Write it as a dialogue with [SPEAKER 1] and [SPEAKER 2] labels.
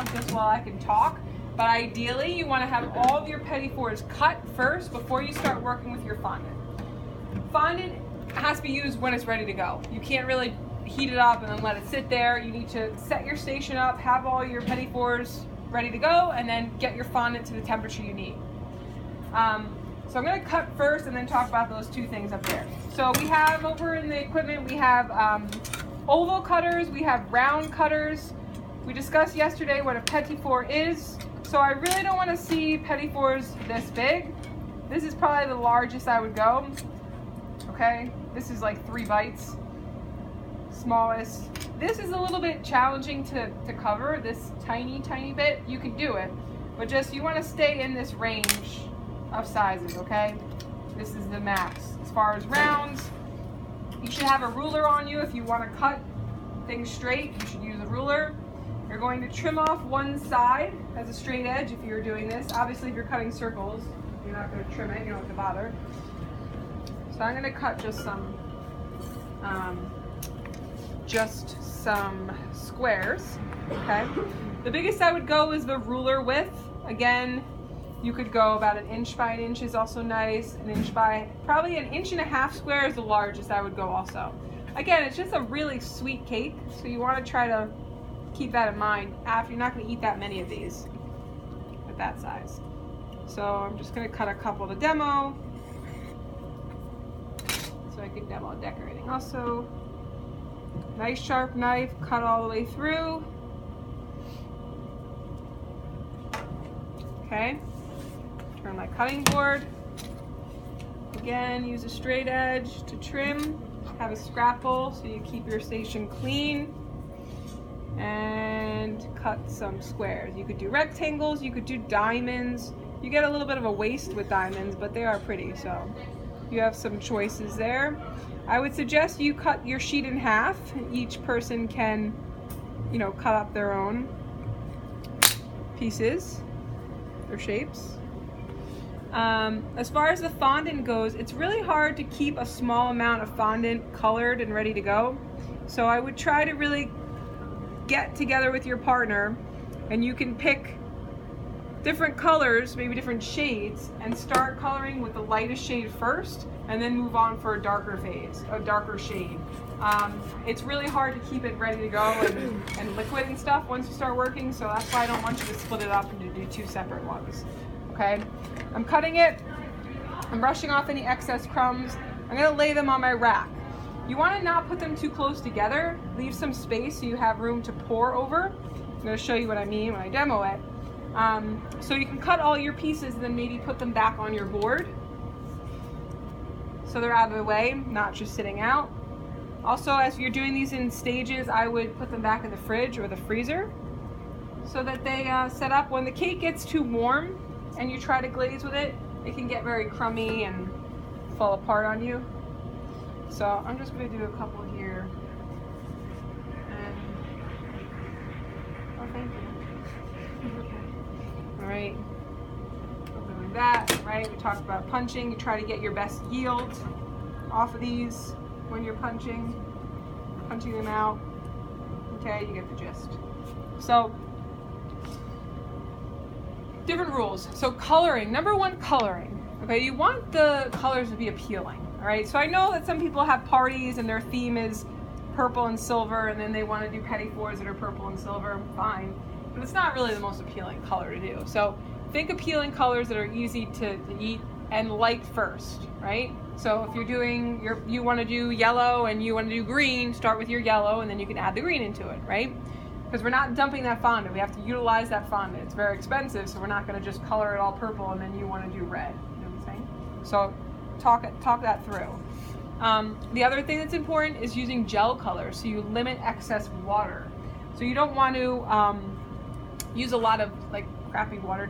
[SPEAKER 1] now just while I can talk. But ideally, you want to have all of your petit fours cut first before you start working with your fondant. Fondant has to be used when it's ready to go. You can't really heat it up and then let it sit there. You need to set your station up, have all your petit fours ready to go, and then get your fondant to the temperature you need. So I'm going to cut first and then talk about those two things up there. So we have over in the equipment, we have oval cutters, we have round cutters. We discussed yesterday what a petit four is. So I really don't want to see petit fours this big. This is probably the largest I would go. Okay, this is like 3 bites. Smallest. This is a little bit challenging to cover, this tiny bit. You can do it, but just you want to stay in this range of sizes, okay? This is the max. As far as rounds, you should have a ruler on you. If you want to cut things straight, you should use a ruler. You're going to trim off one side as a straight edge if you're doing this. Obviously, if you're cutting circles, you're not going to trim it, you don't have to bother. So I'm going to cut just some squares, okay? The biggest I would go is the ruler width. Again, you could go about 1 inch by 1 inch is also nice. 1 inch by, probably 1.5 inch square is the largest I would go also. Again, it's just a really sweet cake, so you want to try to keep that in mind. After, you're not going to eat that many of these at that size. So I'm just going to cut a couple to demo, so I can demo decorating. Also, nice sharp knife, cut all the way through. Okay. Turn my cutting board. Again, use a straight edge to trim. Have a scrapple so you keep your station clean. And cut some squares. You could do rectangles, you could do diamonds. You get a little bit of a waste with diamonds, but they are pretty, so you have some choices there. I would suggest you cut your sheet in half. Each person can, you know, cut up their own pieces or shapes. As far as the fondant goes, it's really hard to keep a small amount of fondant colored and ready to go. So I would try to really get together with your partner, and you can pick different colors, maybe different shades, and start coloring with the lightest shade first, and then move on for a darker phase, a darker shade. It's really hard to keep it ready to go and liquid and stuff once you start working, so that's why I don't want you to split it up and to do 2 separate ones. Okay, I'm cutting it, I'm brushing off any excess crumbs, I'm gonna lay them on my rack. You wanna not put them too close together, leave some space so you have room to pour over. I'm gonna show you what I mean when I demo it. So you can cut all your pieces and then maybe put them back on your board so they're out of the way, not just sitting out. Also, as you're doing these in stages, I would put them back in the fridge or the freezer so that they set up. When the cake gets too warm and you try to glaze with it, it can get very crummy and fall apart on you. So I'm just going to do a couple here. And, oh, thank you. Okay. All right. Doing that, right? We talked about punching. You try to get your best yield off of these when you're punching them out. Okay, you get the gist. So, different rules. So coloring, number 1, coloring. Okay, you want the colors to be appealing. All right, so I know that some people have parties and their theme is purple and silver, and then they want to do petit fours that are purple and silver. Fine, but it's not really the most appealing color to do. So think appealing colors that are easy to eat and light first, right? So if you're doing you want to do yellow and you want to do green, start with your yellow and then you can add the green into it, right? Because we're not dumping that fondant. We have to utilize that fondant. It's very expensive, so we're not going to just color it all purple and then you want to do red. You know what I'm saying? So talk that through. The other thing that's important is using gel colors, so you limit excess water. So you don't want to use a lot of like crappy water